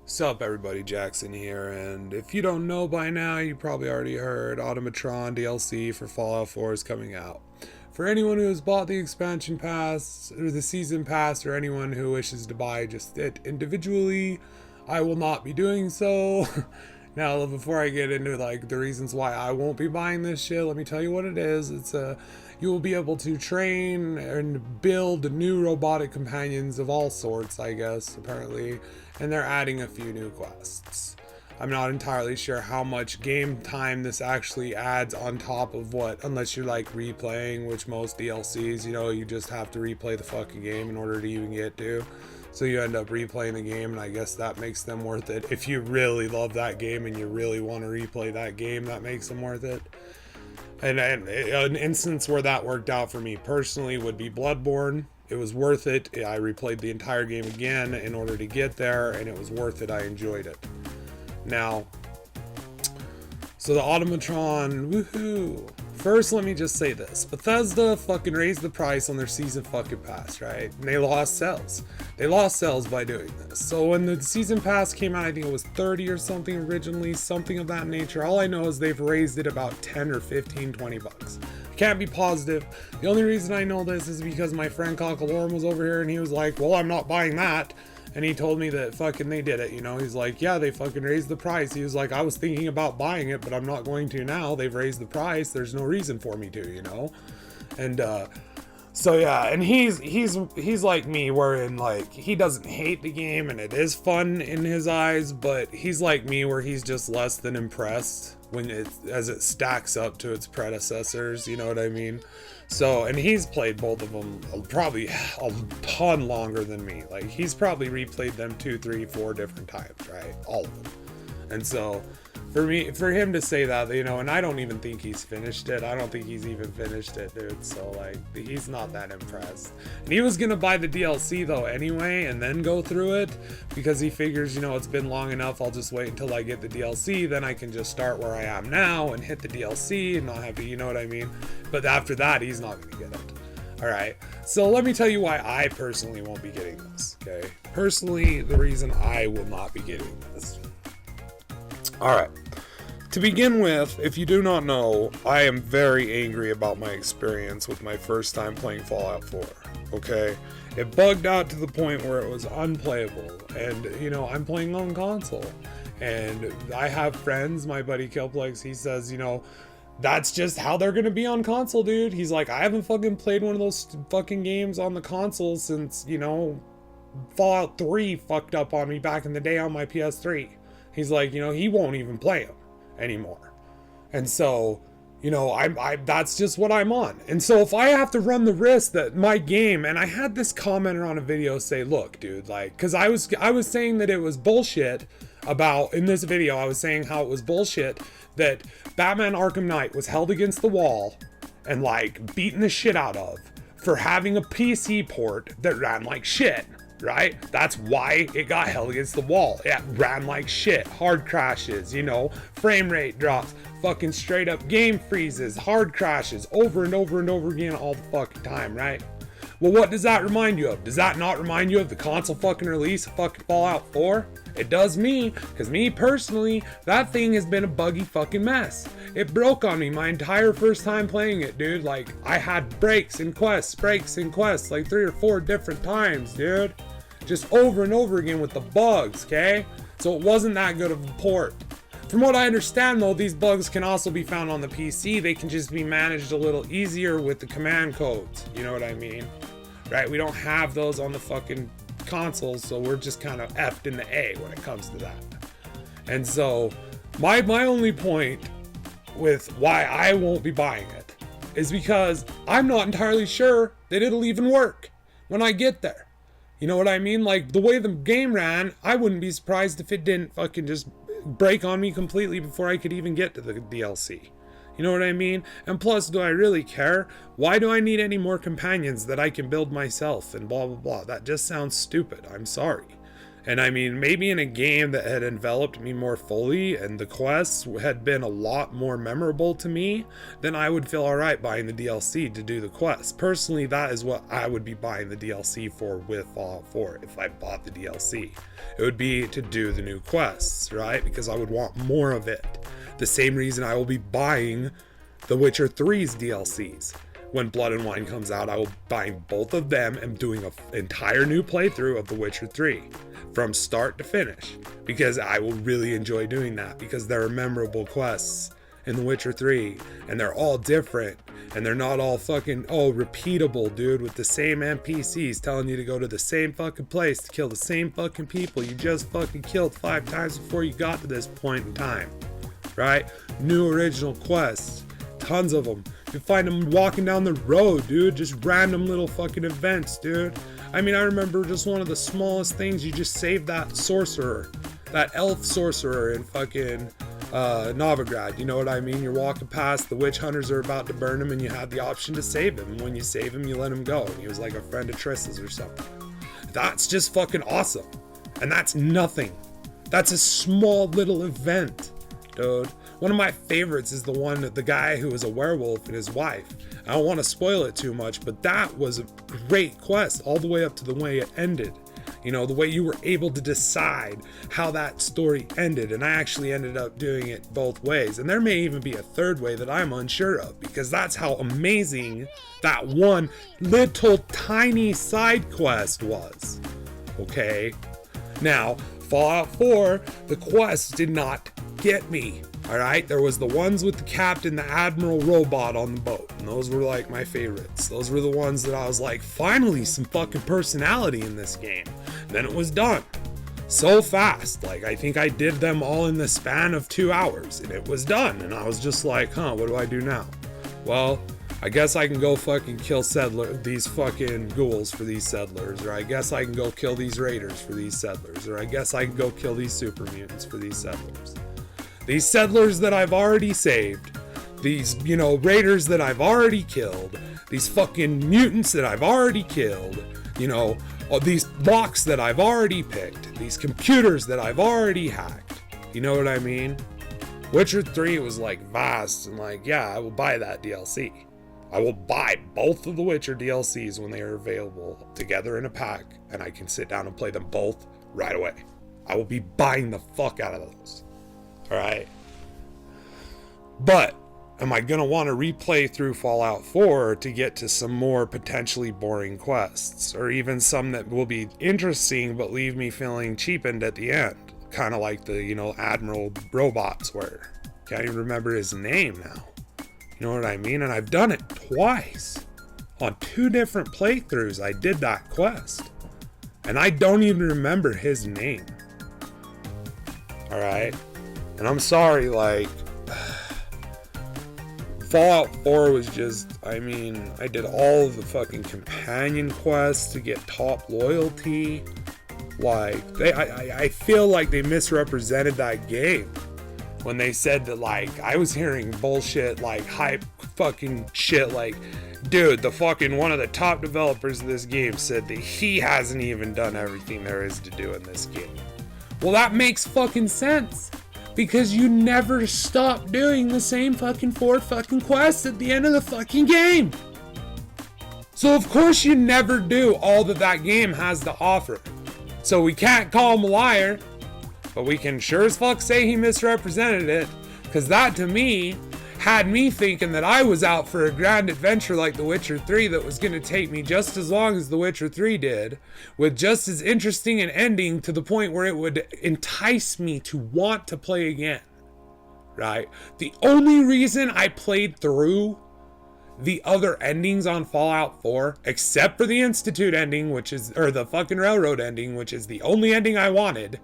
Sup everybody, Jaxxsin here, and if you don't know by now, you probably already heard Automatron DLC for Fallout 4 is coming out. For anyone who has bought the expansion pass, or the season pass, or anyone who wishes to buy just it individually, I will not be doing so. Now, before I get into the reasons why I won't be buying this shit, let me tell you what it is. You will be able to train and build new robotic companions of all sorts, I guess, apparently, and they're adding a few new quests. I'm not entirely sure how much game time this actually adds on top of what, unless you're replaying, which most DLCs, you just have to replay the fucking game in order to even get to. So you end up replaying the game, and I guess that makes them worth it. If you really love that game and you really want to replay that game, that makes them worth it. And an instance where that worked out for me personally would be Bloodborne. It was worth it. I replayed the entire game again in order to get there, and it was worth it. I enjoyed it. Now, so the Automatron, woohoo! First, let me just say this. Bethesda fucking raised the price on their season fucking pass, right? And they lost sales. They lost sales by doing this. So when the season pass came out, I think it was 30 or something originally, something of that nature. All I know is they've raised it about 10 or 15, 20 bucks. I can't be positive. The only reason I know this is because my friend Cockalorum was over here and he was like, well, I'm not buying that. And he told me that fucking they did it, He's like, yeah, they fucking raised the price. He was like, I was thinking about buying it, but I'm not going to now. They've raised the price. There's no reason for me to, And so yeah, and he's like me, wherein he doesn't hate the game and it is fun in his eyes, but he's like me where he's just less than impressed as it stacks up to its predecessors, you know what I mean? So, and he's played both of them probably a ton longer than me. He's probably replayed them 2, 3, 4 different times, right? All of them. And so for him to say that, and I don't even think he's finished it. I don't think he's even finished it, dude. So he's not that impressed. And he was gonna buy the DLC though anyway, and then go through it because he figures, it's been long enough. I'll just wait until I get the DLC, then I can just start where I am now and hit the DLC and not have to, you know what I mean? But after that, he's not gonna get it. All right, so let me tell you why I personally won't be getting this. Okay, personally, the reason I will not be getting this. All right. To begin with, if you do not know, I am very angry about my experience with my first time playing Fallout 4, okay? It bugged out to the point where it was unplayable, and, I'm playing on console, and I have friends, my buddy Killplex, he says, that's just how they're gonna be on console, dude. He's like, I haven't fucking played one of those fucking games on the console since, Fallout 3 fucked up on me back in the day on my PS3. He's like, he won't even play them anymore. And so, that's just what I'm on. And so if I have to run the risk that my game, and I had this commenter on a video say, look, dude, cause I was saying that it was bullshit about, in this video, I was saying how it was bullshit that Batman Arkham Knight was held against the wall and beaten the shit out of for having a PC port that ran like shit. Right? That's why it got held against the wall. It ran like shit. Hard crashes, frame rate drops, fucking straight up game freezes, hard crashes over and over and over again all the fucking time, right? Well, what does that remind you of? Does that not remind you of the console fucking release of fucking Fallout 4? It does me, because me personally, that thing has been a buggy fucking mess. It broke on me my entire first time playing it, dude. I had breaks and quests, 3 or 4 different times, dude. Just over and over again with the bugs, okay? So it wasn't that good of a port. From what I understand though, these bugs can also be found on the PC. They can just be managed a little easier with the command codes. You know what I mean? Right? We don't have those on the fucking consoles, so we're just kind of effed in the A when it comes to that. And so my only point with why I won't be buying it is because I'm not entirely sure that it'll even work when I get there. You know what I mean? The way the game ran, I wouldn't be surprised if it didn't fucking just break on me completely before I could even get to the DLC. You know what I mean? And plus, do I really care? Why do I need any more companions that I can build myself and blah, blah, blah? That just sounds stupid. I'm sorry. And I mean, maybe in a game that had enveloped me more fully and the quests had been a lot more memorable to me, then I would feel alright buying the DLC to do the quests. Personally, that is what I would be buying the DLC for with Fallout 4 if I bought the DLC. It would be to do the new quests, right? Because I would want more of it. The same reason I will be buying The Witcher 3's DLCs. When Blood and Wine comes out, I will be buying both of them and doing an entire new playthrough of The Witcher 3 from start to finish, because I will really enjoy doing that, because there are memorable quests in The Witcher 3 and they're all different and they're not all fucking repeatable, dude, with the same NPCs telling you to go to the same fucking place to kill the same fucking people you just fucking killed 5 times before you got to this point in time, right? New original quests, tons of them. You find them walking down the road, dude. Just random little fucking events, dude. I mean, I remember just one of the smallest things. You just saved that sorcerer, that elf sorcerer in fucking Novigrad. You know what I mean? You're walking past, the witch hunters are about to burn him, and you had the option to save him. And when you save him, you let him go. And he was like a friend of Triss's or something. That's just fucking awesome. And that's nothing. That's a small little event, dude. One of my favorites is the guy who was a werewolf and his wife. I don't want to spoil it too much, but that was a great quest all the way up to the way it ended. You know, the way you were able to decide how that story ended. And I actually ended up doing it both ways. And there may even be a third way that I'm unsure of, because that's how amazing that one little tiny side quest was. Okay? Now, Fallout 4, the quests did not get me. Alright, there was the ones with the captain, the admiral robot on the boat, and those were like my favorites. Those were the ones that I was like, finally some fucking personality in this game. And then it was done. So fast. Like, I think I did them all in the span of 2 hours, and it was done. And I was just like, what do I do now? Well, I guess I can go fucking kill these fucking ghouls for these settlers, or I guess I can go kill these raiders for these settlers, or I guess I can go kill these super mutants for these settlers. These settlers that I've already saved, these, raiders that I've already killed, these fucking mutants that I've already killed, these locks that I've already picked, these computers that I've already hacked. You know what I mean? Witcher 3 was like vast and like, yeah, I will buy that DLC. I will buy both of the Witcher DLCs when they are available together in a pack, and I can sit down and play them both right away. I will be buying the fuck out of those. Alright? But, am I going to want to replay through Fallout 4 to get to some more potentially boring quests? Or even some that will be interesting but leave me feeling cheapened at the end? Kind of like the, Admiral robots were. Can't even remember his name now. You know what I mean? And I've done it twice. On 2 different playthroughs, I did that quest. And I don't even remember his name. Alright? And I'm sorry, Fallout 4 was just, I did all of the fucking companion quests to get top loyalty. I feel like they misrepresented that game when they said that, I was hearing bullshit, hype fucking shit, dude, the fucking one of the top developers of this game said that he hasn't even done everything there is to do in this game. Well, that makes fucking sense. Because you never stop doing the same fucking 4 fucking quests at the end of the fucking game. So of course you never do all that game has to offer. So we can't call him a liar, but we can sure as fuck say he misrepresented it. Because that to me had me thinking that I was out for a grand adventure like The Witcher 3 that was going to take me just as long as The Witcher 3 did, with just as interesting an ending to the point where it would entice me to want to play again, right? The only reason I played through the other endings on Fallout 4, except for the Institute ending, or the fucking Railroad ending, which is the only ending I wanted,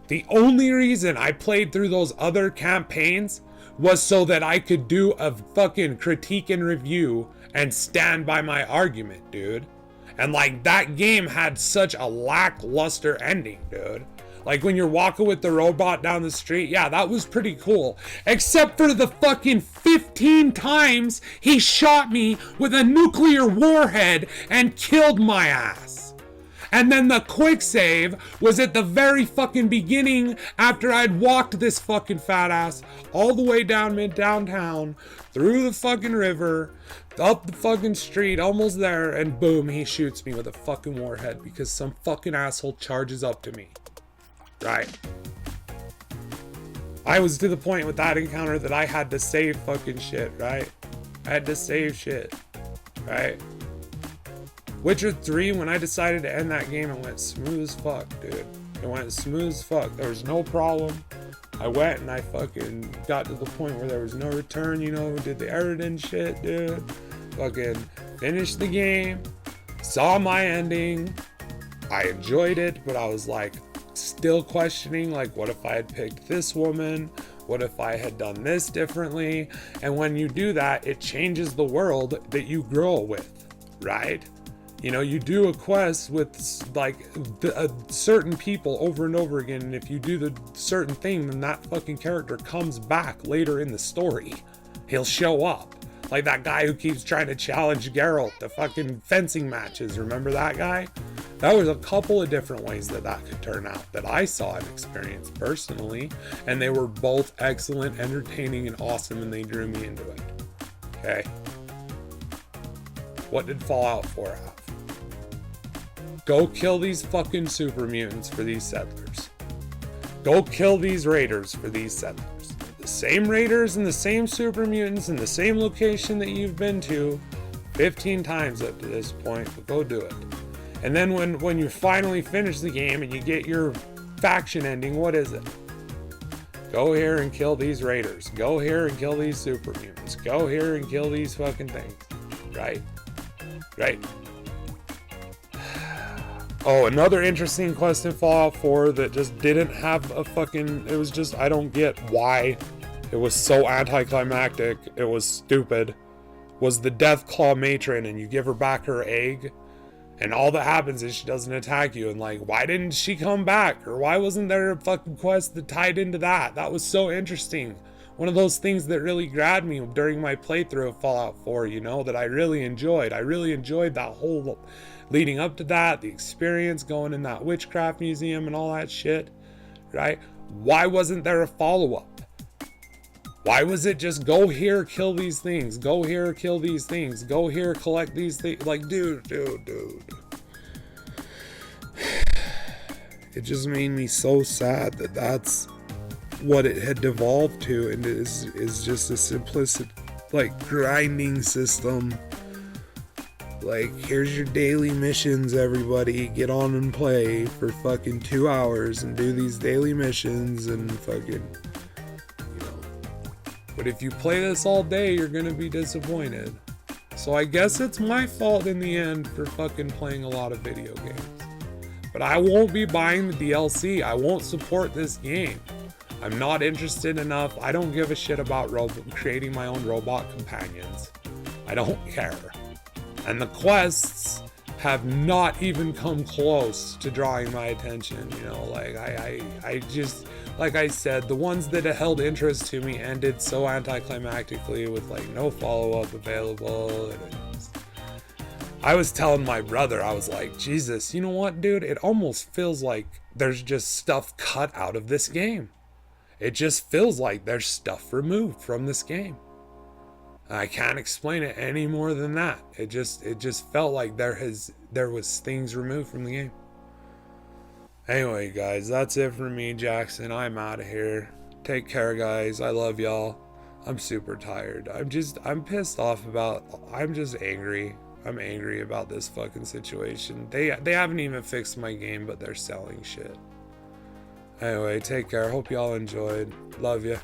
the only reason I played through those other campaigns was so that I could do a fucking critique and review and stand by my argument, dude. And that game had such a lackluster ending, dude. When you're walking with the robot down the street, yeah, that was pretty cool. Except for the fucking 15 times he shot me with a nuclear warhead and killed my ass. And then the quick save was at the very fucking beginning after I'd walked this fucking fat ass all the way down downtown, through the fucking river, up the fucking street, almost there, and boom, he shoots me with a fucking warhead because some fucking asshole charges up to me. Right? I was to the point with that encounter that I had to save fucking shit, right? I had to save shit, right? Witcher 3, when I decided to end that game, it went smooth as fuck, dude. It went smooth as fuck. There was no problem. I went and I fucking got to the point where there was no return, you know, did the editing shit, dude. Fucking finished the game, saw my ending. I enjoyed it, but I was like still questioning, like, what if I had picked this woman? What if I had done this differently? And when you do that, it changes the world that you grow with, right? You know, you do a quest with like certain people over and over again, and if you do the certain thing, then that fucking character comes back later in the story. He'll show up. Like that guy who keeps trying to challenge Geralt to fucking fencing matches. Remember that guy? That was a couple of different ways that could turn out that I saw and experienced personally, and they were both excellent, entertaining, and awesome, and they drew me into it. Okay. What did Fallout 4 have? Go kill these fucking super mutants for these settlers. Go kill these raiders for these settlers. The same raiders and the same super mutants in the same location that you've been to 15 times up to this point, but go do it. And then when you finally finish the game and you get your faction ending, what is it? Go here and kill these raiders. Go here and kill these super mutants. Go here and kill these fucking things. Right? Right. Oh, another interesting quest in Fallout 4 that just didn't have a fucking... It was just... I don't get why it was so anticlimactic. It was stupid. Was the Deathclaw matron, and you give her back her egg, and all that happens is she doesn't attack you. And like, why didn't she come back? Or why wasn't there a fucking quest that tied into that? That was so interesting. One of those things that really grabbed me during my playthrough of Fallout 4, you know, that I really enjoyed. I really enjoyed that whole... leading up to that, the experience, going in that witchcraft museum and all that shit, right? Why wasn't there a follow-up? Why was it just go here, kill these things, go here, kill these things, go here, collect these things? Like, dude. It just made me so sad that that's what it had devolved to, and it is just a simplistic, like, grinding system. Like, here's your daily missions, everybody. Get on and play for fucking 2 hours and do these daily missions and fucking, you know. But if you play this all day, you're gonna be disappointed. So I guess it's my fault in the end for fucking playing a lot of video games. But I won't be buying the DLC. I won't support this game. I'm not interested enough. I don't give a shit about creating my own robot companions. I don't care. And the quests have not even come close to drawing my attention, you know, like I just, like I said, the ones that held interest to me ended so anticlimactically with like no follow-up available. I was telling my brother, I was like, Jesus, you know what, dude? It almost feels like there's just stuff cut out of this game. It just feels like there's stuff removed from this game. I can't explain it any more than that. It just felt like there was things removed from the game. Anyway, guys, that's it for me, Jaxxsin. I'm out of here. Take care, guys. I love y'all. I'm super tired. I'm pissed off I'm just angry. I'm angry about this fucking situation. They haven't even fixed my game, but they're selling shit. Anyway, take care. Hope y'all enjoyed. Love ya.